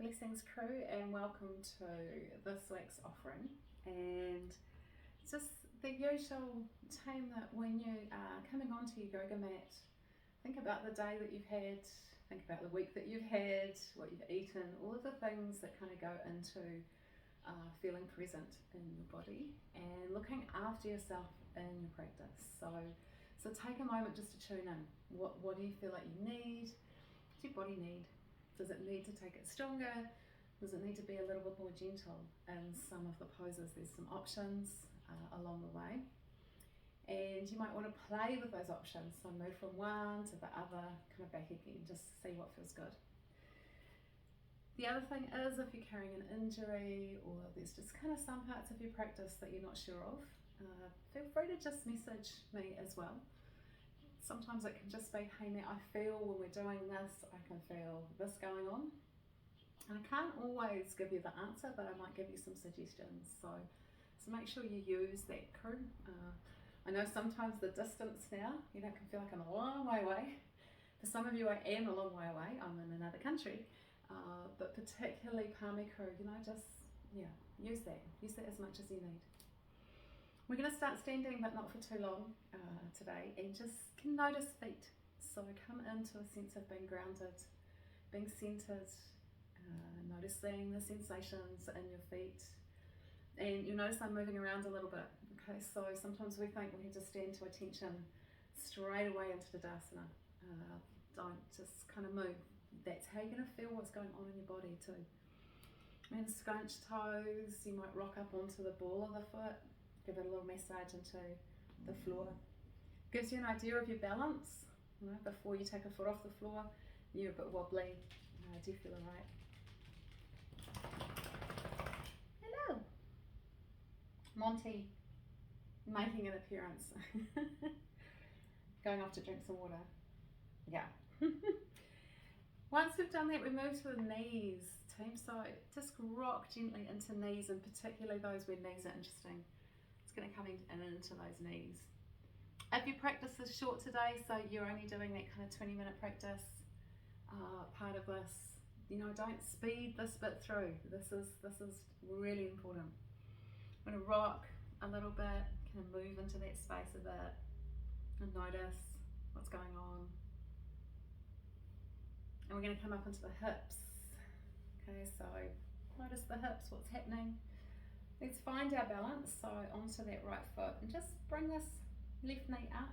Blessings crew, and welcome to this week's offering. And just the usual time that when you are coming onto your yoga mat, think about the day that you've had, think about the week that you've had, what you've eaten, all of the things that kind of go into feeling present in your body and looking after yourself in your practice. So take a moment just to tune in. What do you feel like you need? What does your body need? Does it need to take it stronger? Does it need to be a little bit more gentle in some of the poses? There's some options along the way. And you might want to play with those options. So move from one to the other, kind of back again, just see what feels good. The other thing is, if you're carrying an injury or there's just kind of some parts of your practice that you're not sure of, feel free to just message me as well. Sometimes it can just be, hey Matt, I feel when we're doing this, I can feel this going on. And I can't always give you the answer, but I might give you some suggestions. So make sure you use that crew. I know sometimes the distance now, can feel like I'm a long way away. For some of you, I am a long way away. I'm in another country. But particularly Palmy crew, use that. Use that as much as you need. We're going to start standing, but not for too long today, and just can notice feet. So come into a sense of being grounded, being centered, noticing the sensations in your feet. And you'll notice I'm moving around a little bit. Okay, so sometimes we think we need to stand to attention straight away into the Tadasana. Don't just kind of move. That's how you're going to feel what's going on in your body too. And scrunch toes, you might rock up onto the ball of the foot. Give it a little massage into the floor. Gives you an idea of your balance. Before you take a foot off the floor, you're a bit wobbly. Do you feel alright? Hello. Monty, making an appearance. Going off to drink some water. Yeah. Once we've done that, we move to the knees. Team, so just rock gently into knees, and particularly those where knees are interesting. Going to come in and into those knees. If your practice is short today, so you're only doing that kind of 20-minute practice part of this, don't speed this bit through. This is really important. I'm going to rock a little bit, kind of move into that space a bit and notice what's going on. And we're going to come up into the hips. Okay, so notice the hips, what's happening. Let's find our balance, so onto that right foot, and just bring this left knee up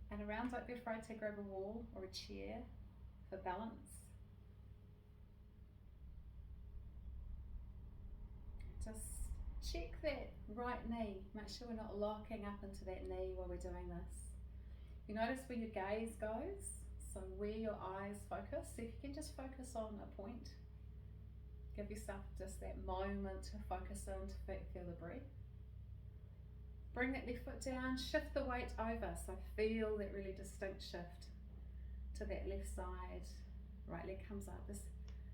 and around. Don't be afraid to grab a wall or a chair for balance. Just check that right knee, make sure we're not locking up into that knee while we're doing this. You notice where your gaze goes, so where your eyes focus. So if you can just focus on a point, give yourself just that moment to focus in, to feel the breath. Bring that left foot down, shift the weight over, so feel that really distinct shift to that left side. Right leg comes up, just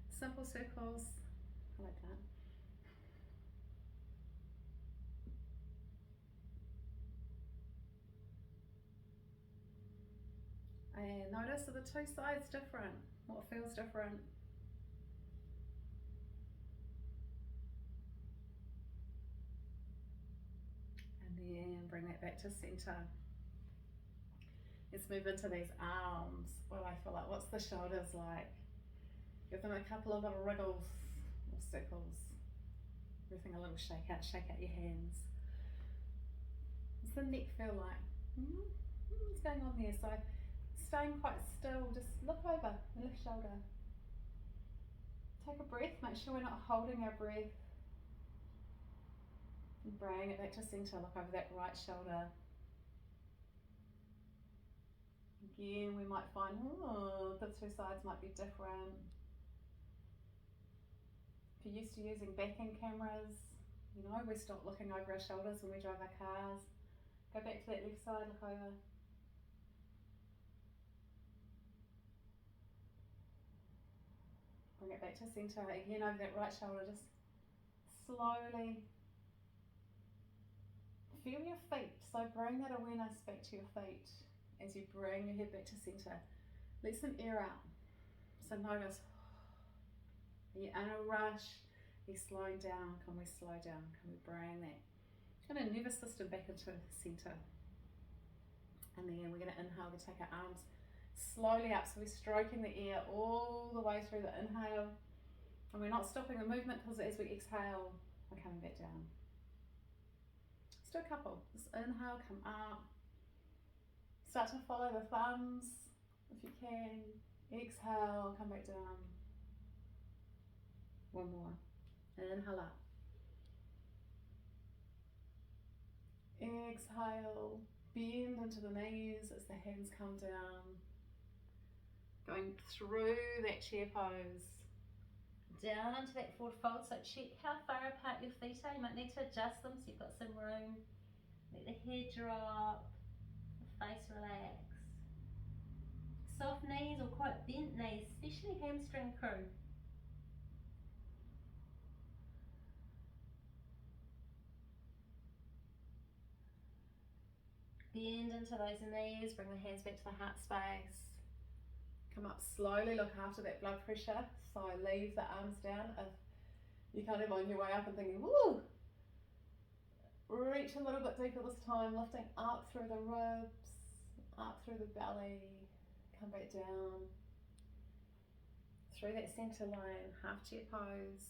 simple circles. I like that. And notice, are the two sides different? What feels different? And bring that back to center. Let's move into these arms. What do I feel like? What's the shoulders like? Give them a couple of little wriggles or circles. Everything a little shake out your hands. What's the neck feel like? What's going on there? So staying quite still, just look over the left shoulder. Take a breath, make sure we're not holding our breath. And bring it back to center, look over that right shoulder. Again, we might find, the two sides might be different. If you're used to using backing cameras, we stop looking over our shoulders when we drive our cars. Go back to that left side, look over. Bring it back to center, again over that right shoulder, just slowly feel your feet, so bring that awareness back to your feet as you bring your head back to center. Let some air out. So notice Are you in a rush? Are you slowing down? Can we slow down? Can we bring that kind of nervous system back into centre? And then we're going to inhale, we take our arms slowly up, so we're stroking the air all the way through the inhale, and we're not stopping the movement because as we exhale, we're coming back down. Let's do a couple. Just inhale, come up, start to follow the thumbs if you can. Exhale, come back down. One more. Inhale up. Exhale, bend into the knees as the hands come down. Going through that chair pose. Down into that forward fold, so check how far apart your feet are. You might need to adjust them so you've got some room. Let the head drop, the face relax. Soft knees or quite bent knees, especially hamstring crew. Bend into those knees, bring the hands back to the heart space. Come up slowly, look after that blood pressure, so leave the arms down if you're kind of on your way up and thinking, woo! Reach a little bit deeper this time, lifting up through the ribs, up through the belly, come back down, through that centre line, half chair pose,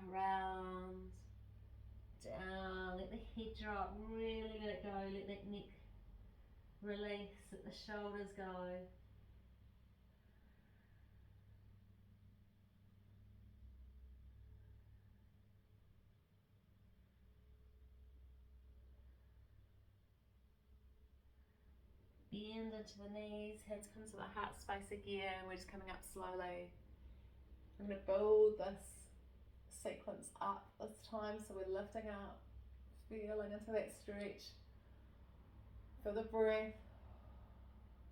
around, down, let the head drop, really let it go, let that neck release, let the shoulders go. Bend into the knees, hands come to the heart space again. We're just coming up slowly. I'm going to build this sequence up this time, so we're lifting up, feeling into that stretch. Feel the breath,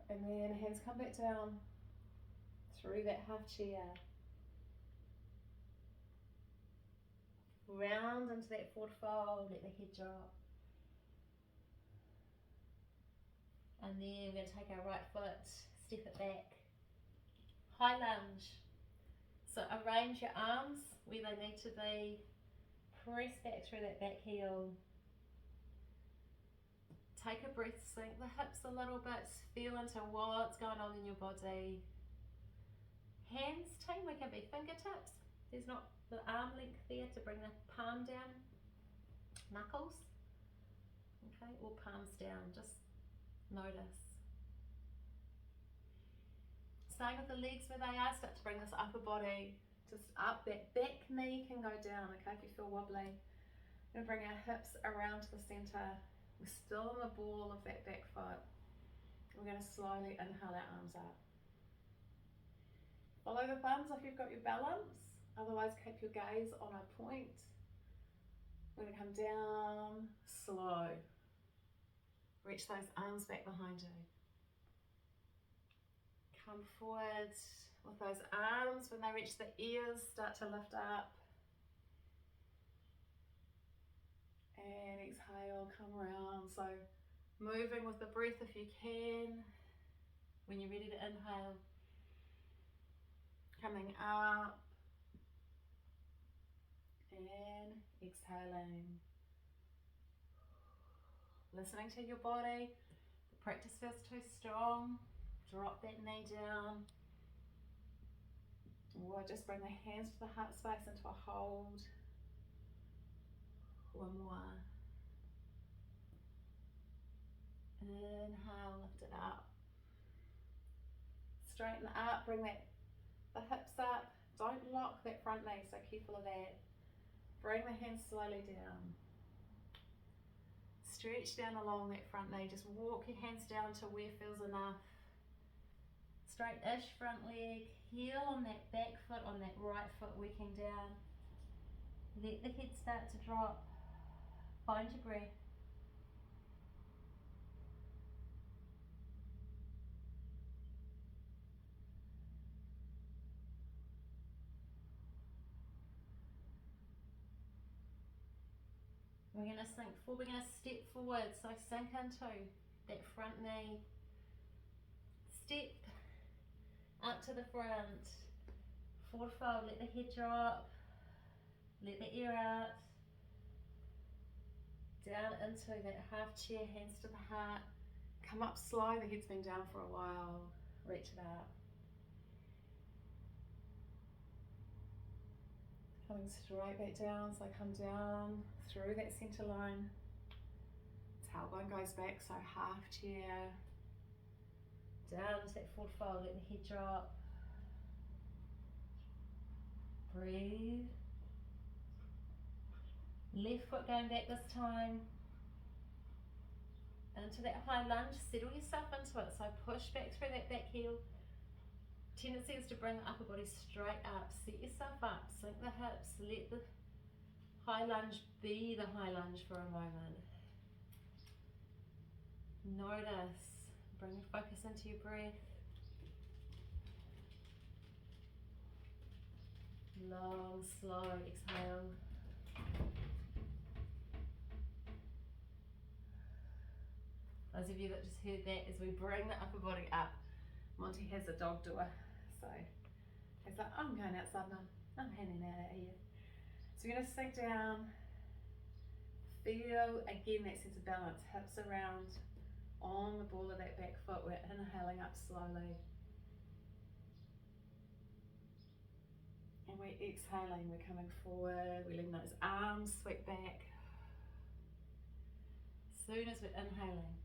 and then hands come back down through that half chair. Round into that forward fold, let the head drop. And then we're going to take our right foot, step it back. High lunge. So arrange your arms where they need to be. Press back through that back heel. Take a breath, sink the hips a little bit, feel into what's going on in your body. Hands, team, we can be fingertips. There's not the arm length there to bring the palm down. Knuckles. Okay, or palms down, just notice. Staying with the legs where they are, start to bring this upper body just up. That back knee can go down, okay, if you feel wobbly. We're going to bring our hips around to the centre. We're still in the ball of that back foot. We're going to slowly inhale our arms up. Follow the thumbs if you've got your balance, otherwise keep your gaze on a point. We're going to come down, slow. Reach those arms back behind you. Come forward with those arms. When they reach the ears, start to lift up. And exhale, come around. So moving with the breath if you can. When you're ready to inhale, coming up and exhaling. Listening to your body. The practice feels too strong, drop that knee down. Or just bring the hands to the heart space into a hold. One more. Inhale, lift it up. Straighten up, bring the hips up. Don't lock that front leg, so careful of that. Bring the hands slowly down. Stretch down along that front knee. Just walk your hands down to where feels enough. Straight-ish front leg. Heel on that back foot, on that right foot working down. Let the head start to drop. Find your breath. We're going to sink forward, we're going to step forward, so sink into that front knee. Step up to the front, Forward fold, let the head drop, let the air out. Down into that half chair, hands to the heart. Come up slow, the head's been down for a while. Reach it out. Coming straight back down, so come down through that centre line. Tailbone goes back, so half chair. Down to that forward fold, let the head drop. Breathe. Left foot going back this time. Into that high lunge, settle yourself into it. So push back through that back heel. Tendency is to bring the upper body straight up. Set yourself up, sink the hips, let the high lunge be the high lunge for a moment. Notice, bring your focus into your breath. Long, slow exhale. Those of you that just heard that, as we bring the upper body up, Monty has a dog doer, so he's like, I'm going outside, Mum. I'm hanging out here. So you're going to sink down. Feel again that sense of balance, hips around on the ball of that back foot. We're inhaling up slowly. And we're exhaling, we're coming forward, we're letting those arms sweep back. As soon as we're inhaling,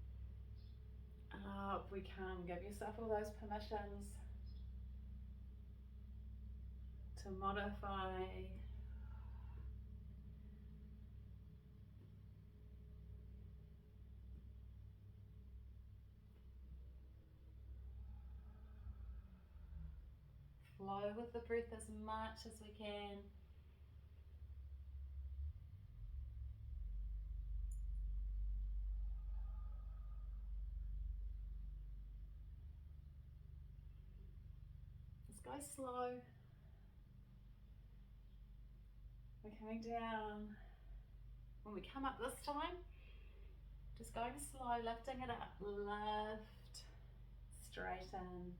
up we come. Give yourself all those permissions to modify. flow with the breath as much as we can. Let's go slow. We're coming down. When we come up this time, just going slow, lifting it up. Lift, straighten.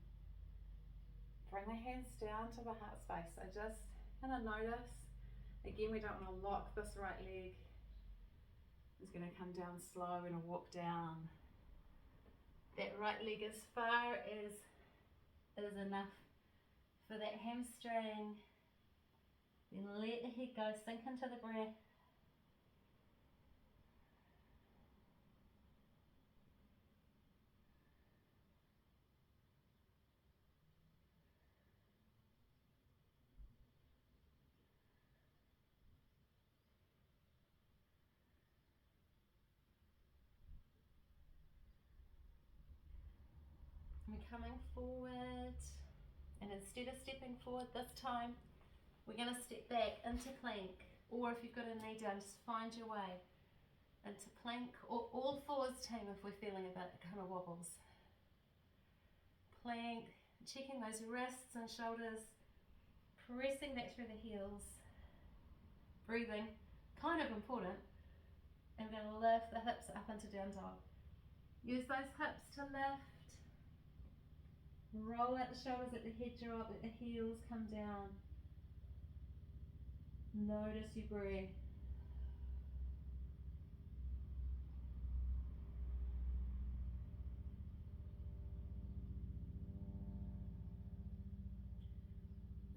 Bring the hands down to the heart space. So just kind of notice. Again, we don't want to lock this right leg. It's going to come down slow. We're going to walk down. That right leg as far as is enough for that hamstring. Then let the head go, sink into the breath. We're coming forward, and instead of stepping forward this time, we're going to step back into plank, or if you've got a knee down, just find your way into plank, or all fours team if we're feeling a bit kind of wobbles. Plank, checking those wrists and shoulders, pressing back through the heels, breathing, kind of important, and then lift the hips up into down dog. Use those hips to lift. Roll out the shoulders, let the head drop, let the heels come down. Notice your breath.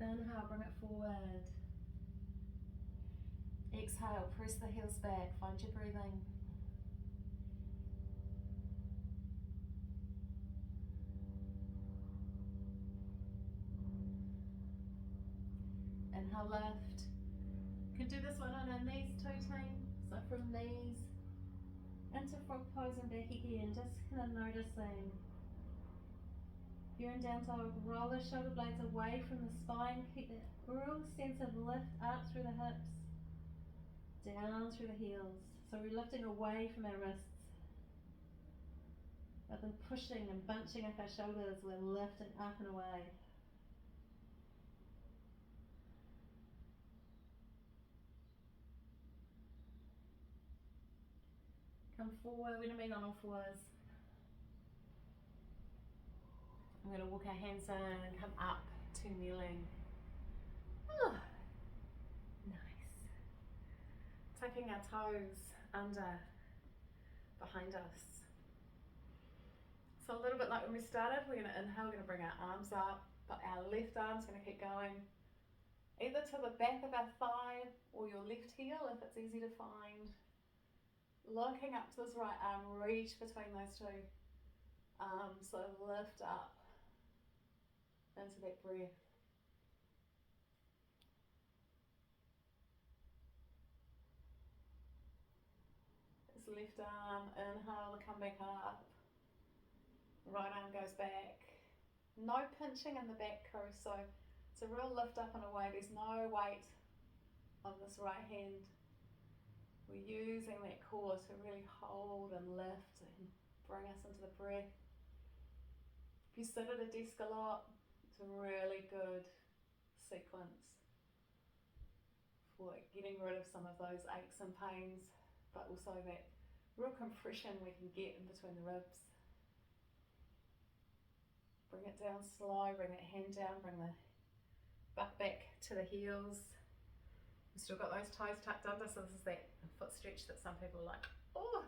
Inhale, bring it forward. Exhale, press the heels back, find your breathing. Inhale, lift. You can do this one on our knees too, team. So from knees into frog pose and back again, just kind of noticing. If you're in down dog, roll the shoulder blades away from the spine, keep that real sense of lift up through the hips, down through the heels. So we're lifting away from our wrists. Rather than pushing and bunching up our shoulders, we're lifting up and away. Come forward, we're going to meet on all fours. I'm going to walk our hands in and come up to kneeling. Oh, nice. Taking our toes under, behind us. So a little bit like when we started, we're going to inhale, we're going to bring our arms up, but our left arm's going to keep going either to the back of our thigh or your left heel if it's easy to find. Looking up to this right arm, reach between those two arms, so lift up into that breath. This left arm, inhale to come back up. Right arm goes back. No pinching in the back crew, so it's a real lift up and away. There's no weight on this right hand. We're using that core to really hold and lift and bring us into the breath. If you sit at a desk a lot, it's a really good sequence for getting rid of some of those aches and pains, but also that real compression we can get in between the ribs. Bring it down slow, bring that hand down, bring the butt back to the heels. We've still got those toes tucked under, so this is that foot stretch that some people like. Oh!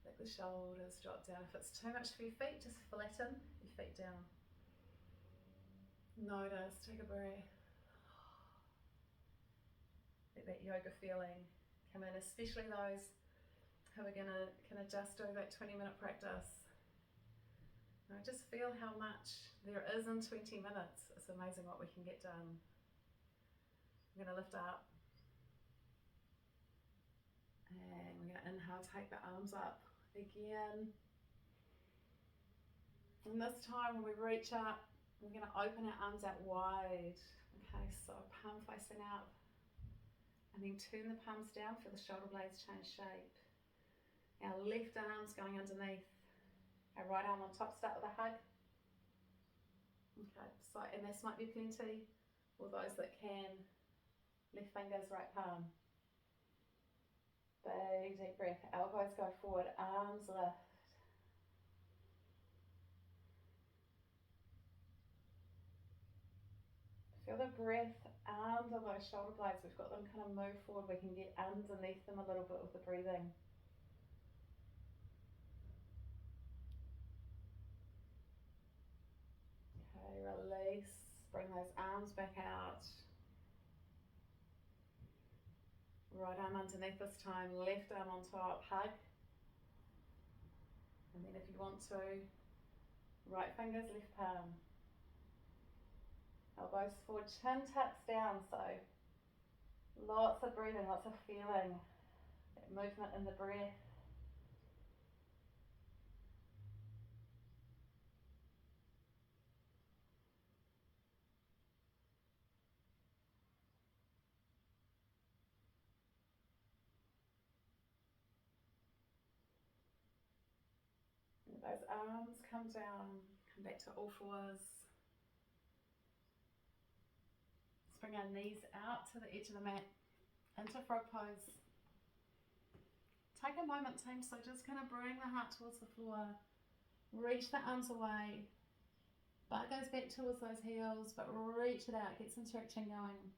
Let the shoulders drop down. If it's too much for your feet, just flatten your feet down. Notice, take a breath. Let that yoga feeling come in, especially those who are can adjust over that 20-minute practice. Now just feel how much there is in 20 minutes. It's amazing what we can get done. I'm going to lift up. And we're going to inhale, take the arms up again. And this time when we reach up, we're going to open our arms out wide. Okay, so palm facing up. And then turn the palms down for the shoulder blades change shape. Our left arm's going underneath. Our right arm on top, start with a hug. Okay, so, and this might be plenty, or those that can, left fingers, right palm. Big deep breath, elbows go forward, arms lift. Feel the breath under those shoulder blades, we've got them kind of move forward, we can get underneath them a little bit with the breathing. Release, bring those arms back out. Right arm underneath this time, left arm on top, hug. And then if you want to, right fingers, left palm. Elbows forward, chin tucks down, so lots of breathing, lots of feeling, that movement in the breath. Those arms come down, come back to all fours. Let's bring our knees out to the edge of the mat, into frog pose. Take a moment, team, so just kind of bring the heart towards the floor. Reach the arms away. Butt goes back towards those heels, but reach it out, get some stretching going.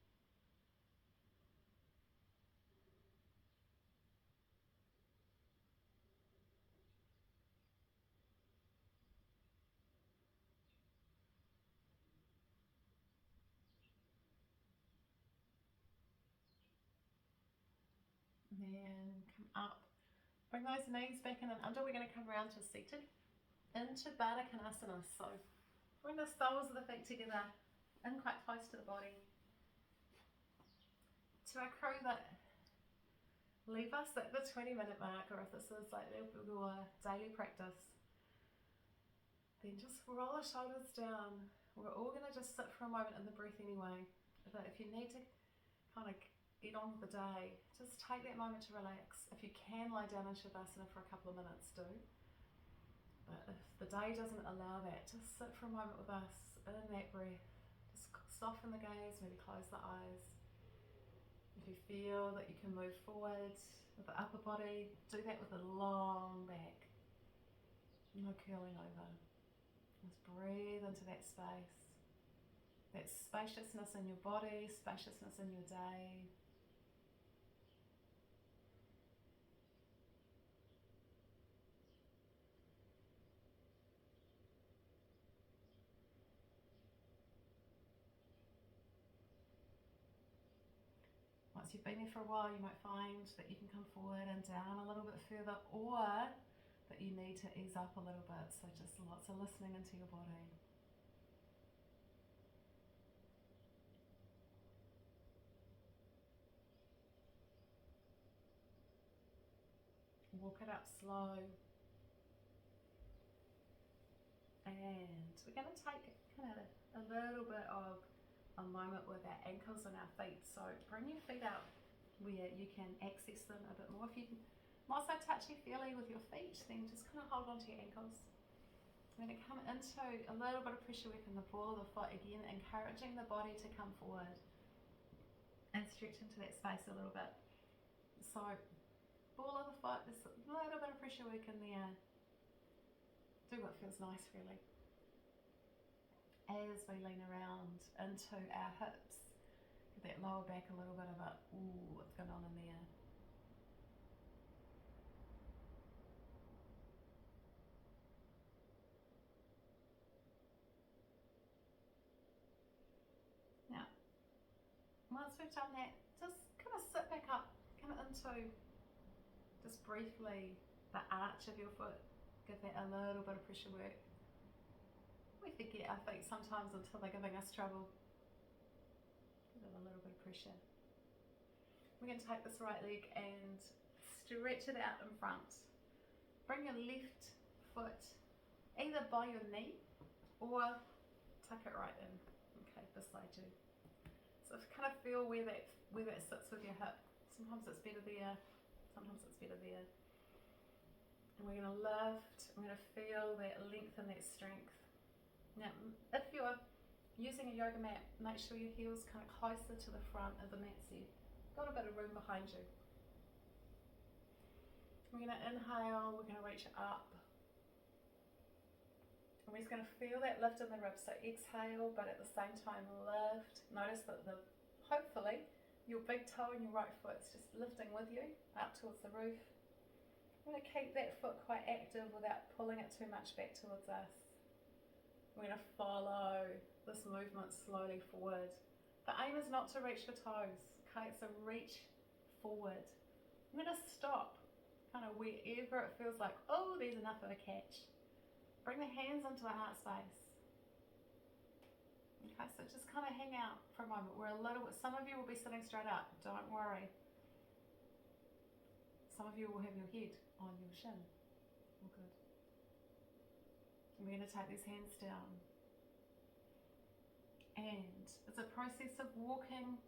And then come up. Bring those knees back in and under. We're going to come around to seated into Baddha Konasana. So bring the soles of the feet together in quite close to the body. To our crew that leave us at the 20-minute mark, or if this is like your daily practice, then just roll the shoulders down. We're all going to just sit for a moment in the breath anyway. But if you need to kind of get on with the day, just take that moment to relax. If you can lie down in Shavasana for a couple of minutes, do. But if the day doesn't allow that, just sit for a moment with us in that breath. Just soften the gaze, maybe close the eyes. If you feel that you can move forward with the upper body, do that with a long back. No curling over. Just breathe into that space. that spaciousness in your body, spaciousness in your day. Once you've been there for a while, you might find that you can come forward and down a little bit further, or that you need to ease up a little bit. So just lots of listening into your body. Walk it up slow. And we're going to take kind of a little bit of a moment with our ankles and our feet. So bring your feet out where you can access them a bit more. If you not so touchy-feely with your feet, then just kind of hold on to your ankles. We're going to come into a little bit of pressure work in the ball of the foot again, encouraging the body to come forward and stretch into that space a little bit. So ball of the foot, there's a little bit of pressure work in there. Do what feels nice, really. As we lean around into our hips, give that lower back a little bit of a, ooh, what's going on in there? Now, once we've done that, just kind of sit back up, come into just briefly the arch of your foot. Give that a little bit of pressure work. We forget our feet sometimes until they're giving us trouble. Give it a little bit of pressure. We're going to take this right leg and stretch it out in front. Bring your left foot either by your knee or tuck it right in. Okay, beside you. So kind of feel where that sits with your hip. Sometimes it's better there, sometimes it's better there. And we're going to lift, we're going to feel that length and that strength. Now, if you're using a yoga mat, make sure your heel's kind of closer to the front of the mat so you've got a bit of room behind you. We're going to inhale, we're going to reach up. And we're just going to feel that lift in the ribs. So exhale, but at the same time lift. Notice that hopefully your big toe and your right foot's just lifting with you up towards the roof. We're going to keep that foot quite active without pulling it too much back towards us. We're going to follow this movement slowly forward. The aim is not to reach your toes, okay? It's a reach forward. I'm going to stop kind of wherever it feels like, oh, there's enough of a catch. Bring the hands into the heart space. Okay, so just kind of hang out for a moment. Some of you will be sitting straight up, don't worry. Some of you will have your head on your shin. All good. And we're going to take these hands down. And it's a process of walking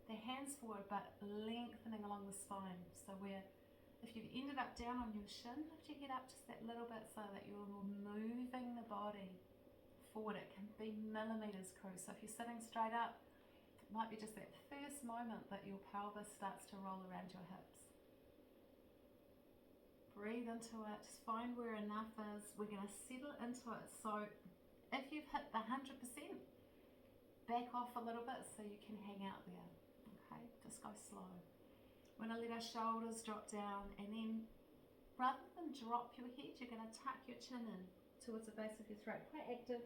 the hands forward but lengthening along the spine. So if you've ended up down on your shin, lift your head up just that little bit so that you're moving the body forward. It can be millimeters, crew. So if you're sitting straight up, it might be just that first moment that your pelvis starts to roll around your hips. Breathe into it, just find where enough is. We're going to settle into it. So if you've hit the 100%, back off a little bit so you can hang out there. Okay, just go slow. We're going to let our shoulders drop down, and then rather than drop your head, you're going to tuck your chin in towards the base of your throat. Quite active.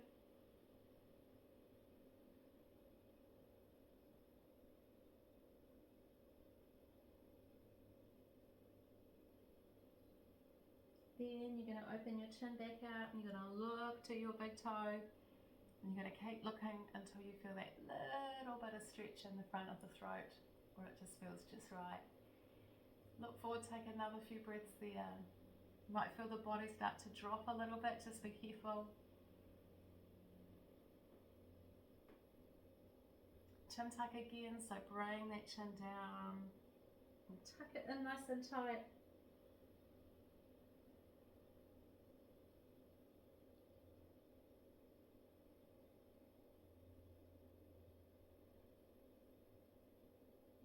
Then you're going to open your chin back out and you're going to look to your big toe. And you're going to keep looking until you feel that little bit of stretch in the front of the throat where it just feels just right. Look forward, take another few breaths there. You might feel the body start to drop a little bit, just be careful. Chin tuck again, so bring that chin down. And tuck it in nice and tight.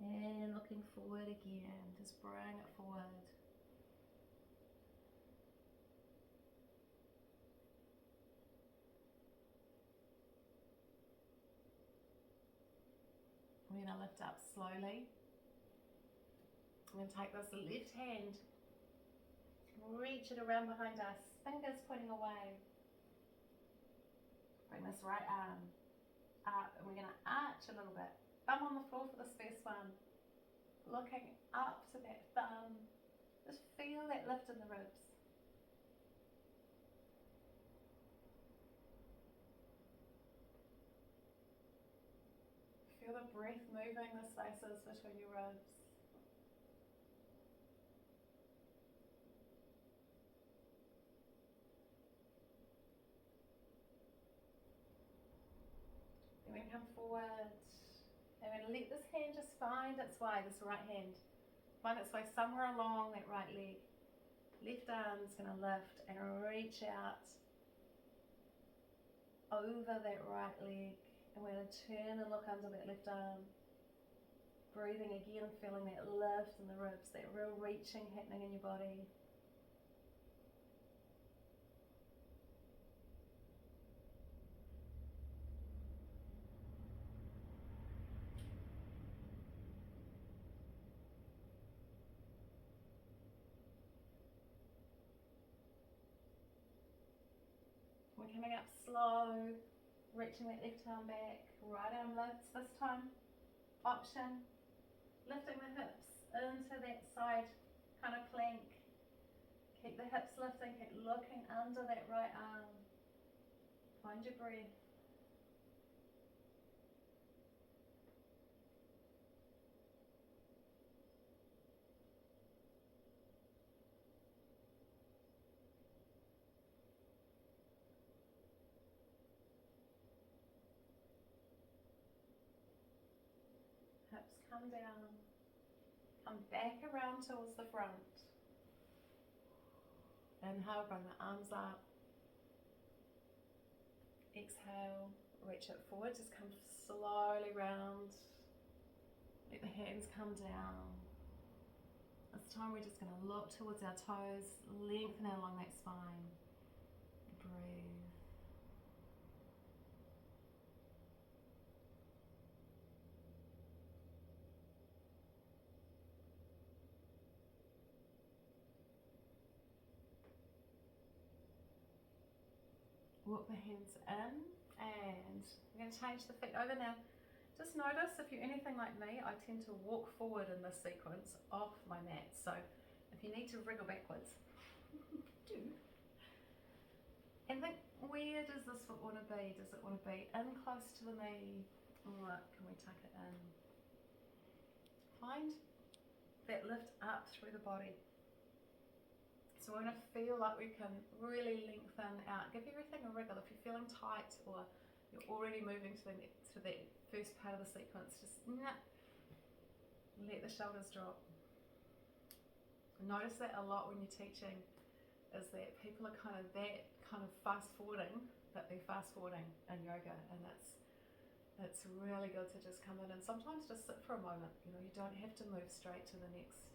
And looking forward again, just bring it forward. going to lift up slowly. I'm going to take this left hand, reach it around behind us, fingers pointing away. Bring this right arm up, and we're going to arch a little bit. Thumb on the floor for this first one. Looking up to that thumb. Just feel that lift in the ribs. Feel the breath moving the spaces between your ribs. Then we come forward, and we're going to let this hand just find its way, this right hand. Find its way somewhere along that right leg. Left arm's going to lift and reach out over that right leg. And we're going to turn and look under that left arm. Breathing again, feeling that lift in the ribs, that real reaching happening in your body. We're coming up slow, reaching that left arm back, right arm lifts this time. Option, lifting the hips into that side kind of plank. Keep the hips lifting, keep looking under that right arm. Find your breath. Hips come down, come back around towards the front. Inhale, bring the arms up. Exhale, reach it forward, just come slowly round. Let the hands come down. This time we're just going to look towards our toes, lengthen along that spine. Breathe. Walk the hands in, and we're going to change the feet over now. Just notice if you're anything like me, I tend to walk forward in this sequence off my mat. So if you need to wriggle backwards, do. And think, where does this foot want to be? Does it want to be in close to the knee? Or can we tuck it in? Find that lift up through the body. So we're going to feel like we can really lengthen out. Give everything a wriggle. If you're feeling tight or you're already moving to that first part of the sequence, just let the shoulders drop. Notice that a lot when you're teaching, is that people are kind of fast forwarding, that they're fast forwarding in yoga, and it's really good to just come in and sometimes just sit for a moment. You know, you don't have to move straight to the next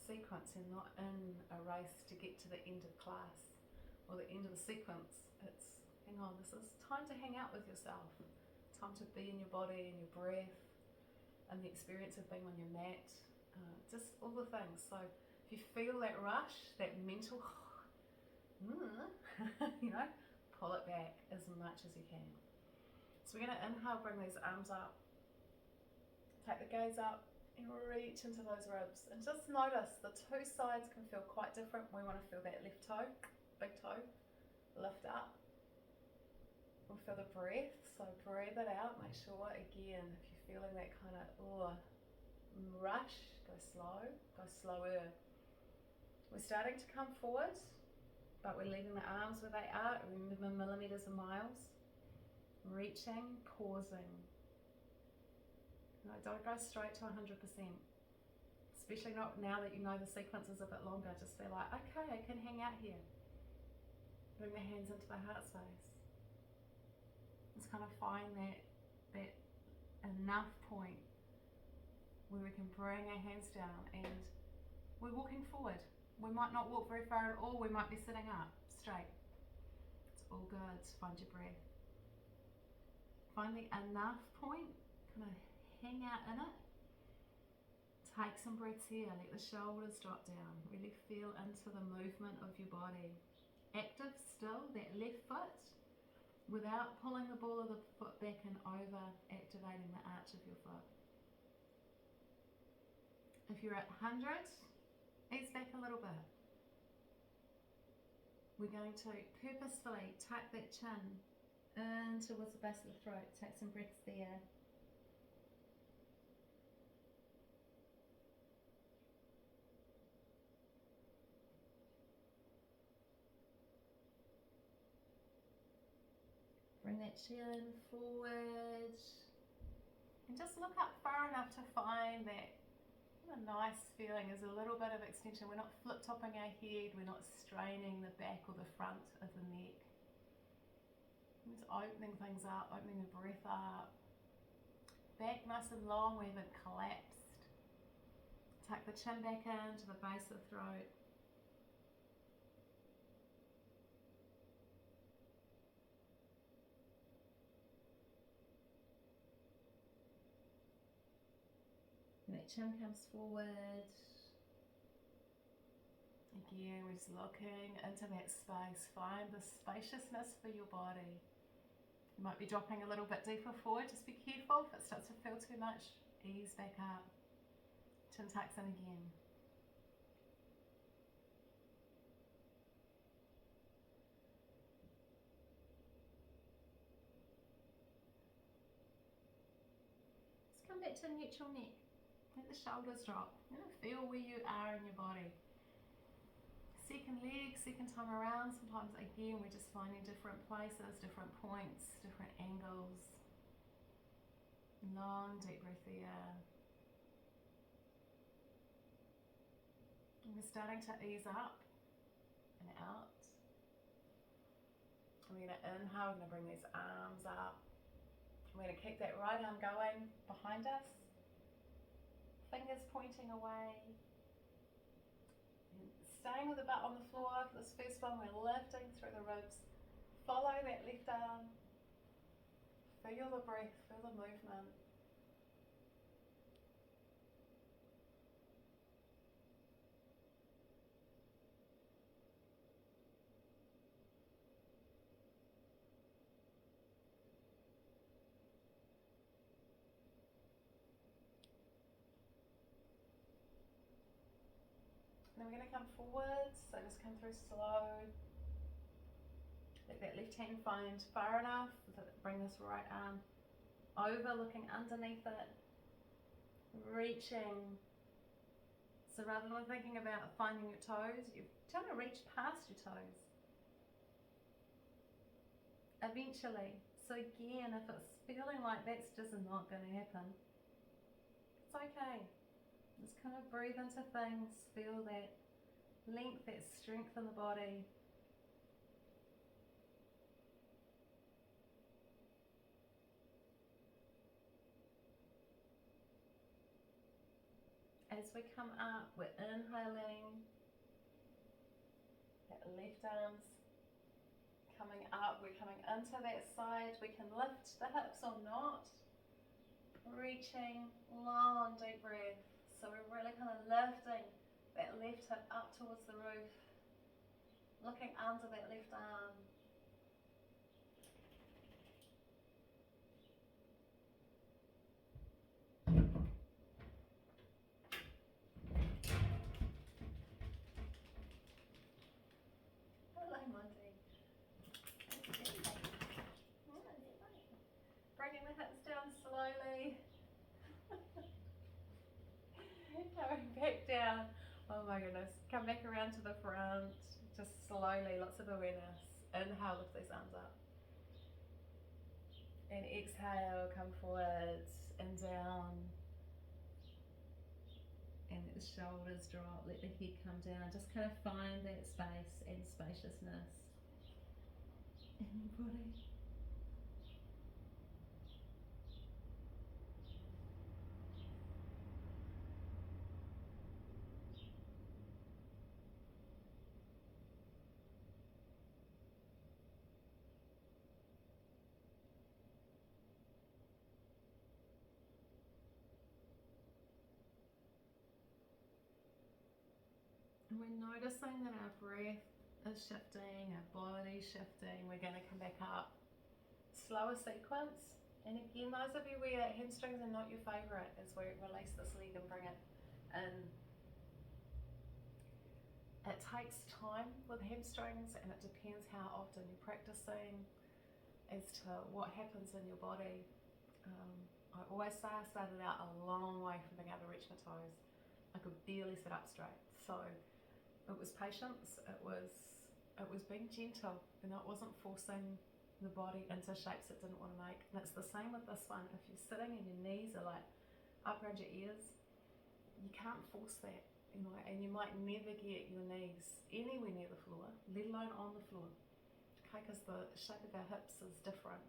sequence. You're not in a race to get to the end of class or the end of the sequence. It's, hang on, this is time to hang out with yourself, time to be in your body and your breath and the experience of being on your mat, just all the things. So if you feel that rush, that mental you know, pull it back as much as you can. So we're going to inhale, bring these arms up, take the gaze up and reach into those ribs, and just notice the two sides can feel quite different. We want to feel that left toe, big toe, lift up. We'll feel the breath, so breathe it out. Make sure, again, if you're feeling that kind of rush, go slower. We're starting to come forward, but we're leaving the arms where they are. Remember, millimeters and miles. Reaching, pausing. No, don't go straight to 100%. Especially not now that you know the sequence is a bit longer. Just feel like, okay, I can hang out here. Bring the hands into the heart space. Just kind of find that enough point where we can bring our hands down and we're walking forward. We might not walk very far at all. We might be sitting up straight. It's all good. Find your breath. Find the enough point, kind of hang out in it. Take some breaths here, let the shoulders drop down, really feel into the movement of your body. Active still, that left foot, without pulling the ball of the foot back and over activating the arch of your foot. If you're at 100, ease back a little bit. We're going to purposefully tuck that chin in towards the base of the throat. Take some breaths there. Bring that chin forward and just look up far enough to find that nice feeling. Is a little bit of extension. We're not flip-topping our head, we're not straining the back or the front of the neck. We're just opening things up, opening the breath up. Back nice and long, we haven't collapsed. Tuck the chin back into the base of the throat. That chin comes forward. Again, we're just looking into that space. Find the spaciousness for your body. You might be dropping a little bit deeper forward. Just be careful. If it starts to feel too much, ease back up. Chin tucks in again. Just come back to neutral neck. Let the shoulders drop. Feel where you are in your body. Second leg, second time around. Sometimes again we're just finding different places, different points, different angles. Long deep breath there. And we're starting to ease up and out. I'm going to inhale, we're going to bring these arms up. We're going to keep that right arm going behind us. Fingers pointing away. And staying with the butt on the floor for this first one, we're lifting through the ribs. Follow that left arm. Feel the breath, feel the movement. Then we're going to come forward, so just come through slow. Let that left hand find far enough, bring this right arm over, looking underneath it, reaching. So rather than thinking about finding your toes, you're trying to reach past your toes. Eventually. So again, if it's feeling like that's just not going to happen, it's okay. Just kind of breathe into things, feel that length, that strength in the body. As we come up, we're inhaling, that left arm's coming up, we're coming into that side, we can lift the hips or not, reaching, long deep breath. So we're really kind of lifting that left hip up towards the roof, looking under that left arm. Hello, Monty. Bringing the hips down slowly. Coming back down. Oh my goodness. Come back around to the front. Just slowly, lots of awareness. Inhale, lift these arms up. And exhale, come forward and down. And let the shoulders drop, let the head come down. Just kind of find that space and spaciousness in your body. And we're noticing that our breath is shifting, our body's shifting. We're going to come back up. Slower sequence. And again, those of you where hamstrings are not your favourite, as we release this leg and bring it in. It takes time with hamstrings, and it depends how often you're practicing as to what happens in your body. I always say I started out a long way from being able to reach my toes. I could barely sit up straight. So it was patience, it was being gentle, it wasn't forcing the body into shapes it didn't want to make. And it's the same with this one. If you're sitting and your knees are like up around your ears, you can't force that, and you might never get your knees anywhere near the floor, let alone on the floor, okay, because the shape of our hips is different.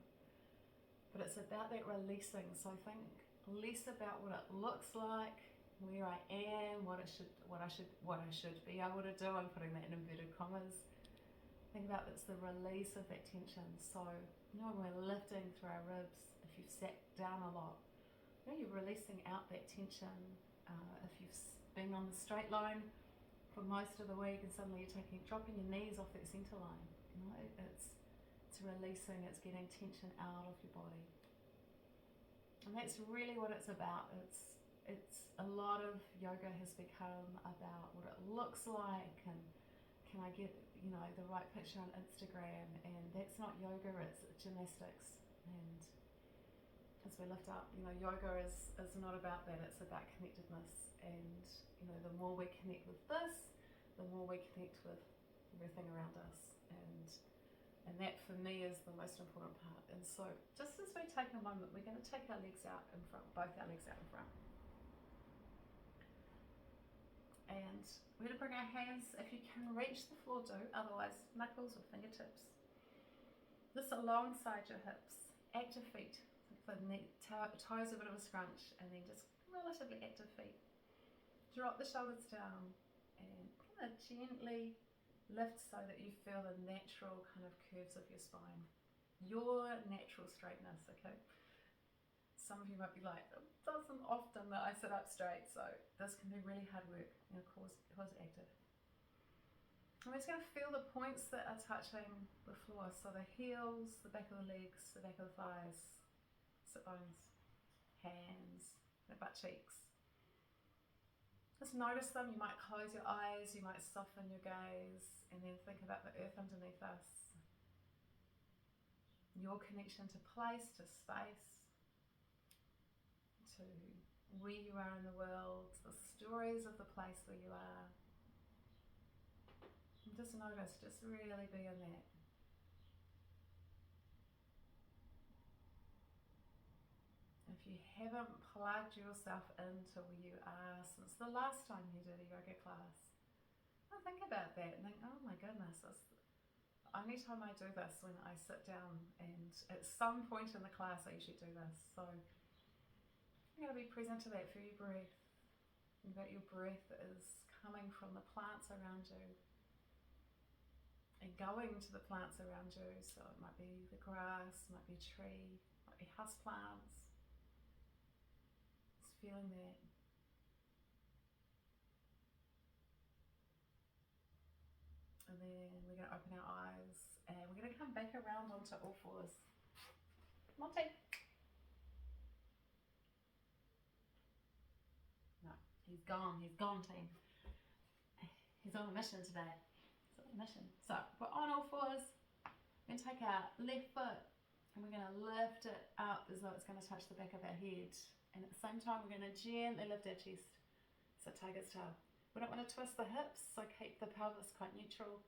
But it's about that releasing. So think less about what it looks like, where I am, what I should be able to do. I'm putting that in inverted commas. Think about it's the release of that tension. So when we're lifting through our ribs, if you've sat down a lot, you're releasing out that tension. If you've been on the straight line for most of the week and suddenly you're dropping your knees off that center line, it's releasing, it's getting tension out of your body. And that's really what it's about. It's a lot of yoga has become about what it looks like, and can I get the right picture on Instagram, and that's not yoga, it's gymnastics. And as we lift up, yoga is not about that, it's about connectedness. And the more we connect with this, the more we connect with everything around us. And that for me is the most important part. And so just as we take a moment, we're going to take our legs out in front, both our legs out in front. And we're going to bring our hands, if you can reach the floor, do, otherwise knuckles or fingertips. This alongside your hips. Active feet, the toes a bit of a scrunch, and then just relatively active feet. Drop the shoulders down and kind of gently lift so that you feel the natural kind of curves of your spine. Your natural straightness, okay? Some of you might be like, it doesn't often that I sit up straight, so this can be really hard work, cause active. And we're just going to feel the points that are touching the floor, so the heels, the back of the legs, the back of the thighs, sit bones, hands, the butt cheeks. Just notice them. You might close your eyes, you might soften your gaze, and then think about the earth underneath us. Your connection to place, to space, to where you are in the world, the stories of the place where you are. And just notice, just really be in that. If you haven't plugged yourself into where you are since the last time you did a yoga class, think about that and think, oh my goodness, the only time I do this when I sit down, and at some point in the class I usually do this. So you're going to be present to that through your breath. And that your breath is coming from the plants around you and going to the plants around you. So it might be the grass, might be a tree, might be house plants. Just feeling that. And then we're going to open our eyes and we're going to come back around onto all fours. Monty. No, he's gone team. He's on a mission today. He's on a mission. So we're on all fours. We're going to take our left foot and we're going to lift it up as though it's going to touch the back of our head. And at the same time, we're going to gently lift our chest. So tiger's tail. We don't want to twist the hips, so keep the pelvis quite neutral.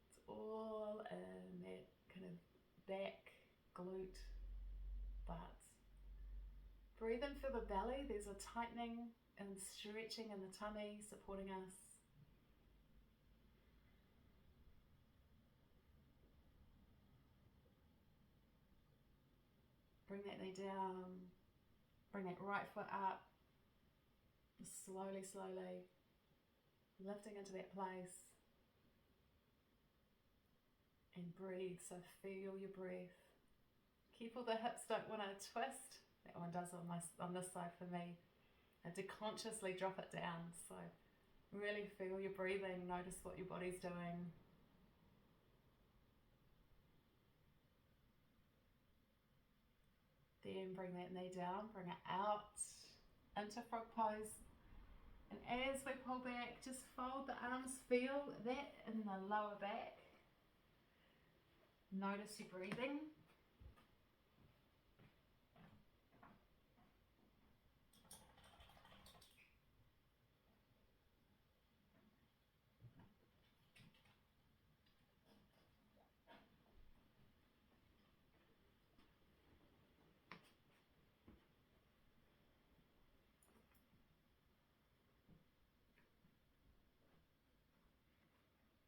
It's all in that kind of back, glute, butt. Breathe in through the belly. There's a tightening and stretching in the tummy supporting us. Bring that knee down. Bring that right foot up. Slowly, slowly. Lifting into that place. And breathe, so feel your breath. Careful the hips don't want to twist. That one does on this side for me. I have to consciously drop it down, so Really feel your breathing, notice what your body's doing. Then bring that knee down, bring it out into frog pose. And as we pull back, just fold the arms, feel that in the lower back. Notice your breathing.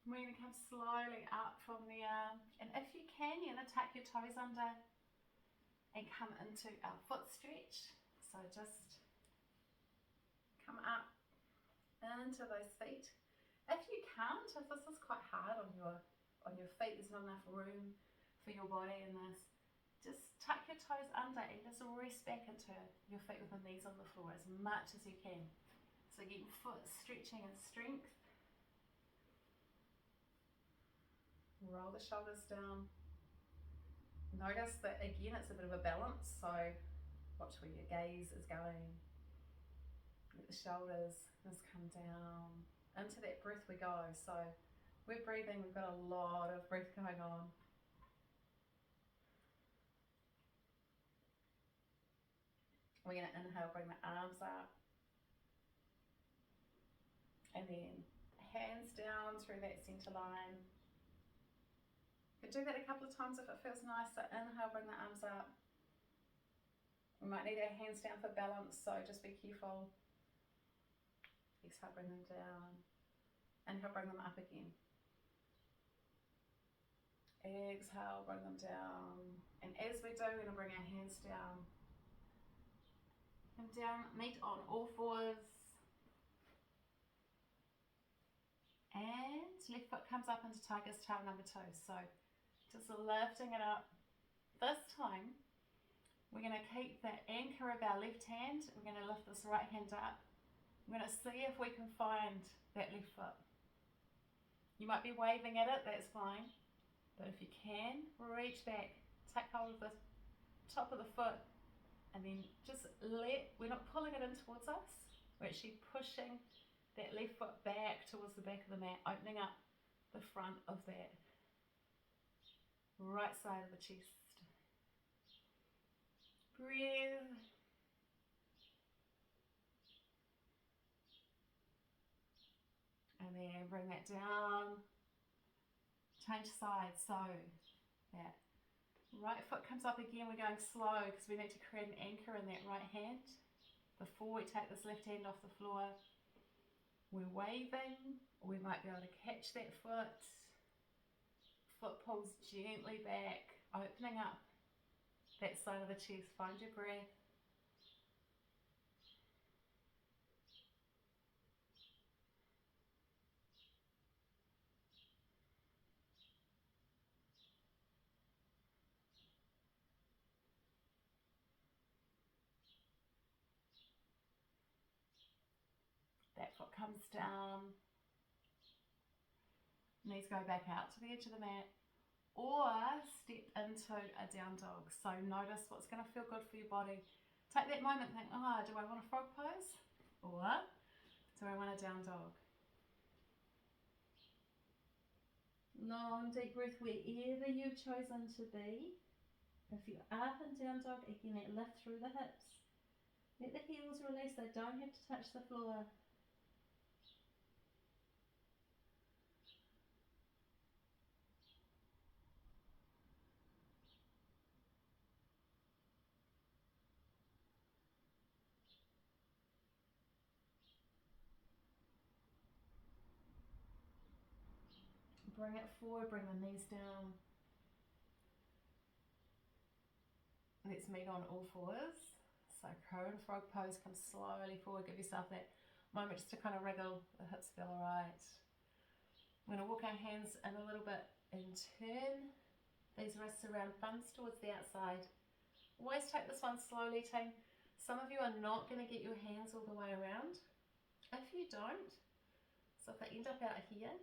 We're going to come slowly up from there, and if you can, you're going to tuck your toes under and come into our foot stretch. So just come up into those feet. If you can't, if this is quite hard on your feet, there's not enough room for your body in this, just tuck your toes under and just rest back into your feet with the knees on the floor as much as you can. So getting foot stretching and strength. Roll the shoulders down. Notice that again it's a bit of a balance, so watch where your gaze is going. Let the shoulders just come down. Into that breath we go. So we're breathing, we've got a lot of breath going on. We're going to inhale, bring the arms up. And then hands down through that center line. You can do that a couple of times if it feels nice. So inhale, bring the arms up. We might need our hands down for balance, so just be careful. Exhale, bring them down. Inhale, bring them up again. Exhale, bring them down. And as we do, we're going to bring our hands down. Come down, meet on all fours. And left foot comes up into tiger's tail number 2. So just lifting it up. This time, we're going to keep the anchor of our left hand. We're going to lift this right hand up. We're going to see if we can find that left foot. You might be waving at it, that's fine. But if you can, reach back, take hold of the top of the foot, and then just we're not pulling it in towards us, we're actually pushing that left foot back towards the back of the mat, opening up the front of that right side of the chest. Breathe. And then bring that down. Change sides, so that right foot comes up again. We're going slow because we need to create an anchor in that right hand. Before we take this left hand off the floor, we're waving. We might be able to catch that foot. Foot pulls gently back, opening up that side of the chest. Find your breath. That foot comes down. Knees go back out to the edge of the mat. Or step into a down dog. So notice what's going to feel good for your body. Take that moment and think, do I want a frog pose? Or do I want a down dog? Long deep breath wherever you've chosen to be. If you're up and down dog, again, that lift through the hips. Let the heels release, they don't have to touch the floor. Bring it forward, bring the knees down. Let's meet on all fours. So crow and frog pose, come slowly forward, give yourself that moment just to kind of wriggle, the hips feel alright. We're going to walk our hands in a little bit and turn these wrists around, thumbs towards the outside. Always take this one slowly, team. Some of you are not going to get your hands all the way around. If you don't, So if they end up out here,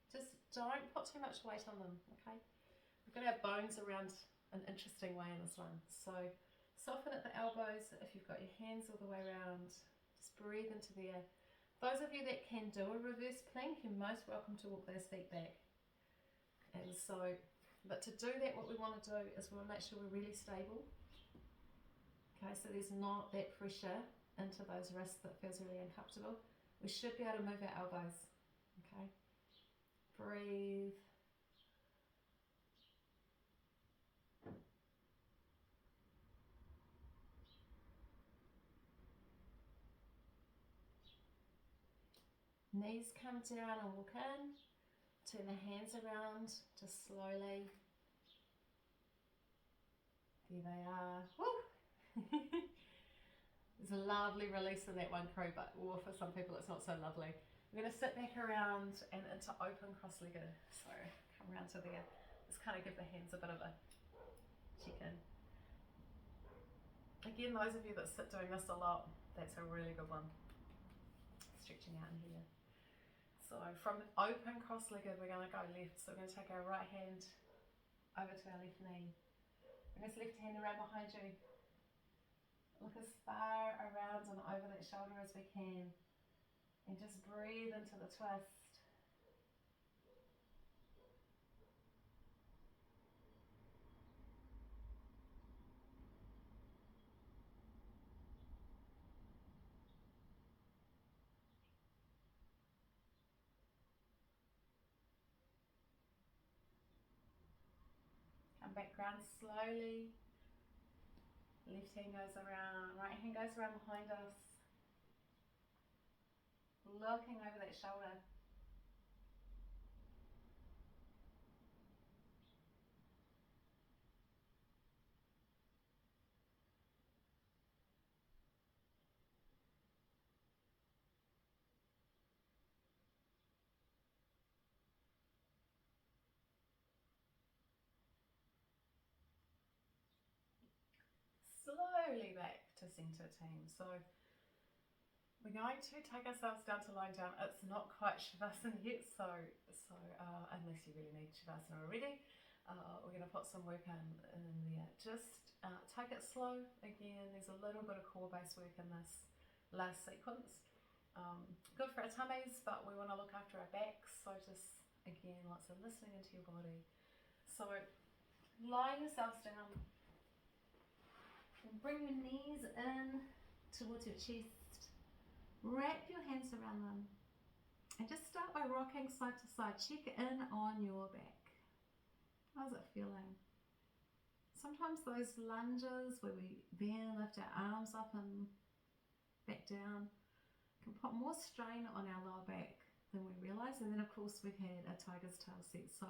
just don't put too much weight on them, okay? We've got our bones around an interesting way in this one. So soften at the elbows. If you've got your hands all the way around, just breathe into there. Those of you that can do a reverse plank, you're most welcome to walk those feet back. And so, but to do that, what we want to do is we want to make sure we're really stable. Okay, so there's not that pressure into those wrists that feels really uncomfortable. We should be able to move our elbows. Okay, breathe. Knees come down and walk in. Turn the hands around, just slowly. There they are. Woo! There's a lovely release in that one crew, but for some people it's not so lovely. We're going to sit back around and into open cross-legged. So come around to there. Just kind of give the hands a bit of a check-in. Again, those of you that sit doing this a lot, that's a really good one. Stretching out in here. So from open cross-legged, we're going to go left. So we're going to take our right hand over to our left knee. Bring this left hand around behind you. Look as far around and over that shoulder as we can. And just breathe into the twist. Come back round slowly. Left hand goes around, right hand goes around behind us. Looking over that shoulder. Slowly back to centre, team. So we're going to take ourselves down to lying down. It's not quite Shavasana yet, so unless you really need Shavasana already, we're going to put some work in there. Just take it slow. Again, there's a little bit of core base work in this last sequence. Good for our tummies, but we want to look after our backs. So just, again, lots of listening into your body. So lying yourselves down. And bring your knees in towards your chest. Wrap your hands around them. And just start by rocking side to side. Check in on your back. How's it feeling? Sometimes those lunges where we then lift our arms up and back down can put more strain on our lower back than we realise. And then of course we've had a tiger's tail set. So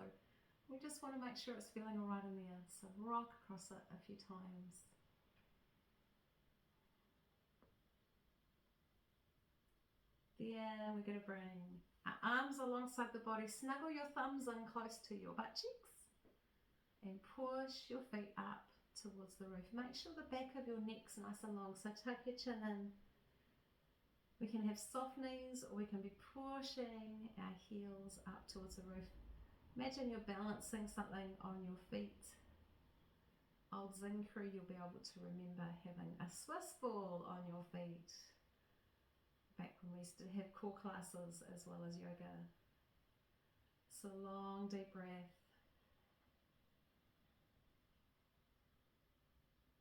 we just want to make sure it's feeling all right in there. So rock across it a few times. There, we're going to bring our arms alongside the body. Snuggle your thumbs in close to your butt cheeks and push your feet up towards the roof. Make sure the back of your neck's nice and long. So tuck your chin in. We can have soft knees or we can be pushing our heels up towards the roof. Imagine you're balancing something on your feet. Old Zen crew, you'll be able to remember having a Swiss ball on your feet. Back when we used to have core classes as well as yoga. So long deep breath.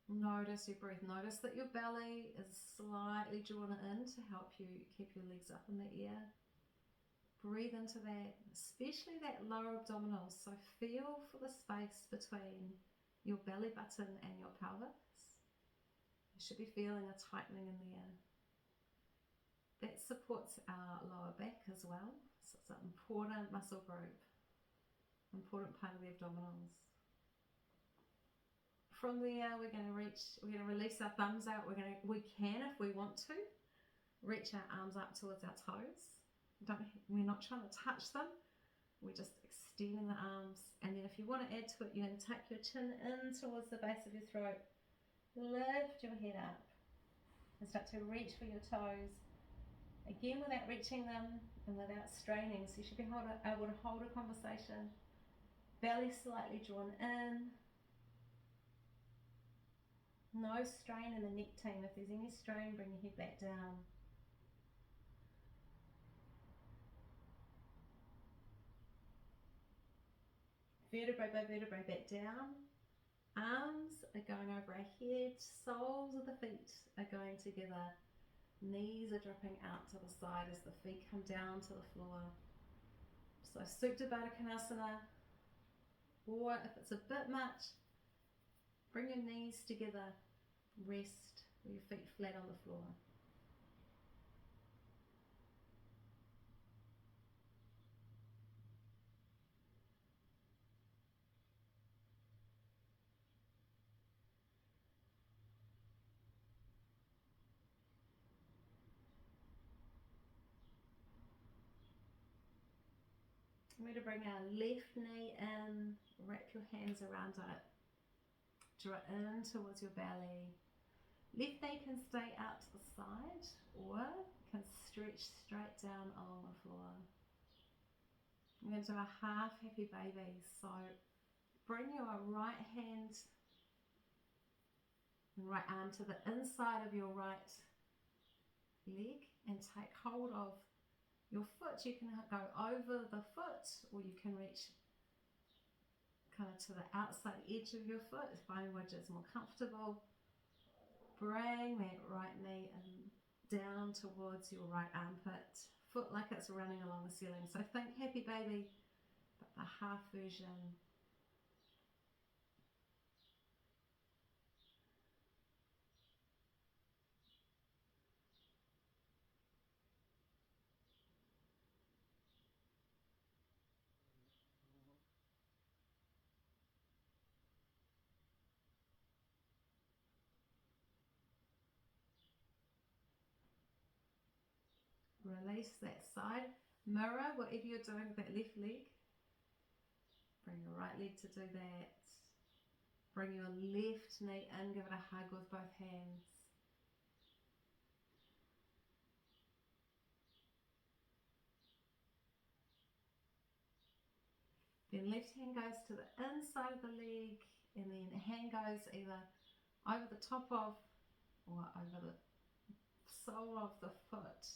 Notice your breath. Notice that your belly is slightly drawn in to help you keep your legs up in the air. Breathe into that, especially that lower abdominal. So feel for the space between your belly button and your pelvis. You should be feeling a tightening in there. That supports our lower back as well. So it's an important muscle group, important part of the abdominals. From there, we're going to release our thumbs out. We can, if we want to, reach our arms up towards our toes. We're not trying to touch them. We're just extending the arms. And then if you want to add to it, you're going to tuck your chin in towards the base of your throat. Lift your head up and start to reach for your toes. Again, without reaching them, and without straining. So you should be able to hold a conversation. Belly slightly drawn in. No strain in the neck team. If there's any strain, bring your head back down. Vertebrae by vertebrae back down. Arms are going over our head. Soles of the feet are going together. Knees are dropping out to the side as the feet come down to the floor. So Supta Baddha Konasana, or if it's a bit much, bring your knees together, rest with your feet flat on the floor. We're going to bring our left knee in, wrap your hands around it, draw it in towards your belly. Left knee can stay out to the side or can stretch straight down along the floor. I'm going to do a half happy baby. So bring your right hand and right arm to the inside of your right leg and take hold of your foot. You can go over the foot or you can reach kind of to the outside edge of your foot, find which is more comfortable. Bring that right knee in, down towards your right armpit, foot like it's running along the ceiling. So think happy baby, but the half version. Release that side. Mirror whatever you're doing with that left leg. Bring your right leg to do that. Bring your left knee in, give it a hug with both hands. Then left hand goes to the inside of the leg, and then the hand goes either over the top of or over the sole of the foot.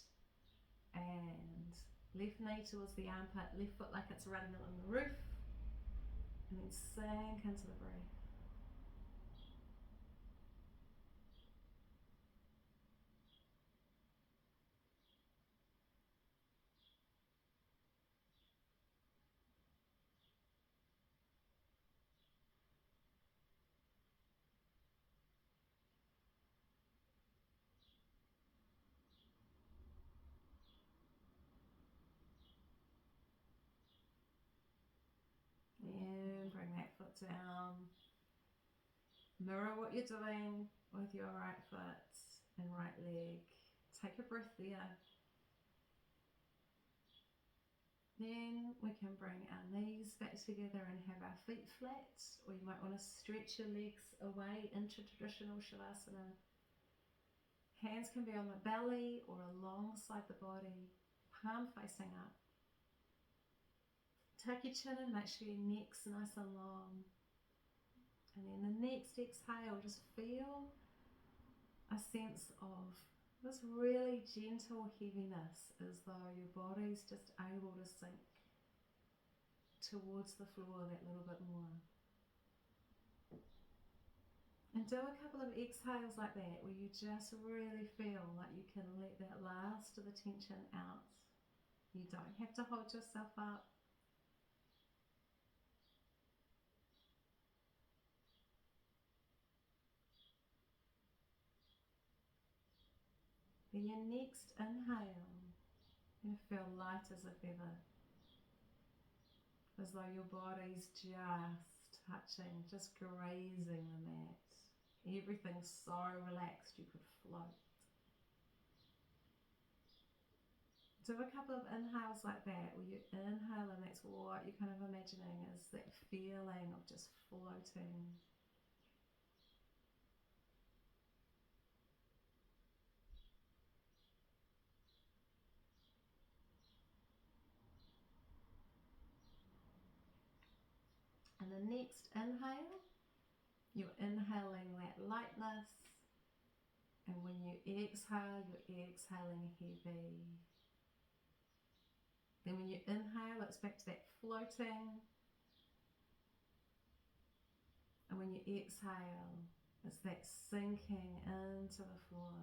And left knee towards the armpit, left foot like it's running along the roof, and then sink into the breath. And bring that foot down. Mirror what you're doing with your right foot and right leg. Take a breath there. Then we can bring our knees back together and have our feet flat, or you might want to stretch your legs away into traditional Shavasana. Hands can be on the belly or alongside the body, palm facing up. Tuck your chin and make sure your neck's nice and long. And then the next exhale, just feel a sense of this really gentle heaviness, as though your body's just able to sink towards the floor that little bit more. And do a couple of exhales like that, where you just really feel like you can let that last of the tension out. You don't have to hold yourself up. Then your next inhale, you feel light as a feather, as though your body's just touching, just grazing the mat. Everything's so relaxed you could float. Do a couple of inhales like that, where you inhale and that's what you're kind of imagining is that feeling of just floating. the next inhale, you're inhaling that lightness, and when you exhale, you're exhaling heavy. Then when you inhale, it's back to that floating, and when you exhale, it's that sinking into the floor.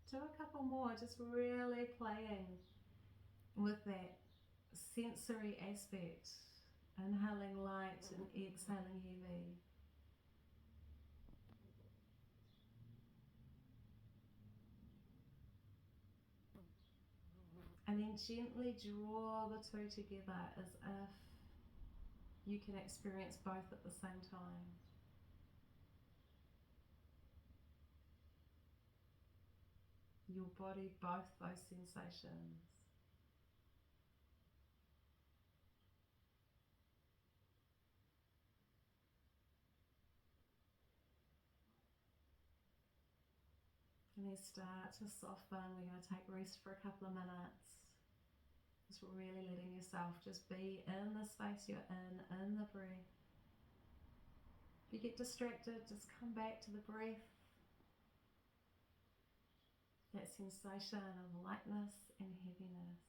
Do a couple more, just really playing with that sensory aspect. Inhaling light and exhaling heavy. And then gently draw the two together as if you can experience both at the same time. Your body, both those sensations. And then start to soften. We're going to take rest for a couple of minutes. Just really letting yourself just be in the space you're in the breath. If you get distracted, just come back to the breath. That sensation of lightness and heaviness.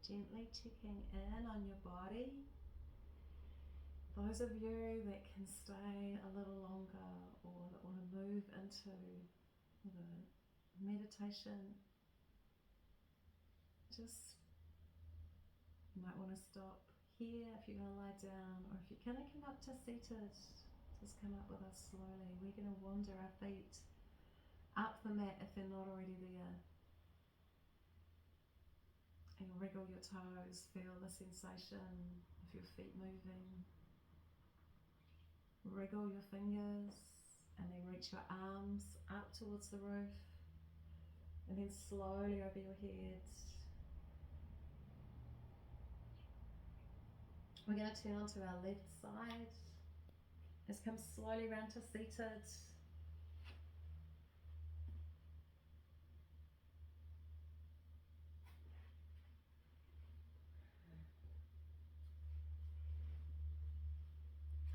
Gently checking in on your body. Those of you that can stay a little longer or that want to move into the meditation, just you might want to stop here if you're going to lie down, or if you're going to come up to seated, just come up with us slowly. We're going to wander our feet up the mat if they're not already there. And wriggle your toes, feel the sensation of your feet moving. Wriggle your fingers and then reach your arms up towards the roof and then slowly over your head. We're going to turn onto our left side. Let's come slowly round to seated.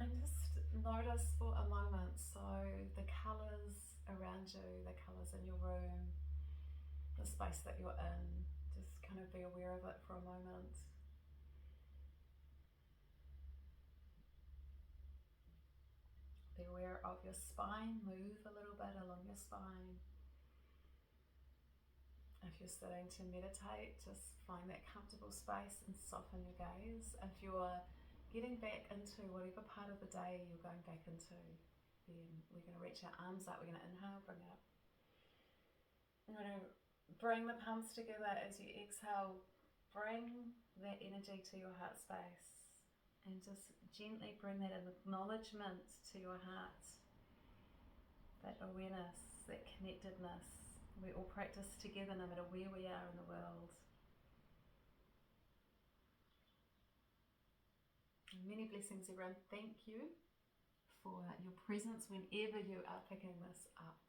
And just notice for a moment, so the colours around you, the colours in your room, the space that you're in, just kind of be aware of it for a moment. Be aware of your spine, move a little bit along your spine. If you're starting to meditate, just find that comfortable space and soften your gaze. If you're getting back into whatever part of the day you're going back into, then we're going to reach our arms up. We're going to inhale, bring it up. I'm going to bring the palms together as you exhale. Bring that energy to your heart space and just gently bring that acknowledgement to your heart, that awareness, that connectedness. We all practice together no matter where we are in the world. Many blessings, everyone. Thank you for your presence whenever you are picking this up.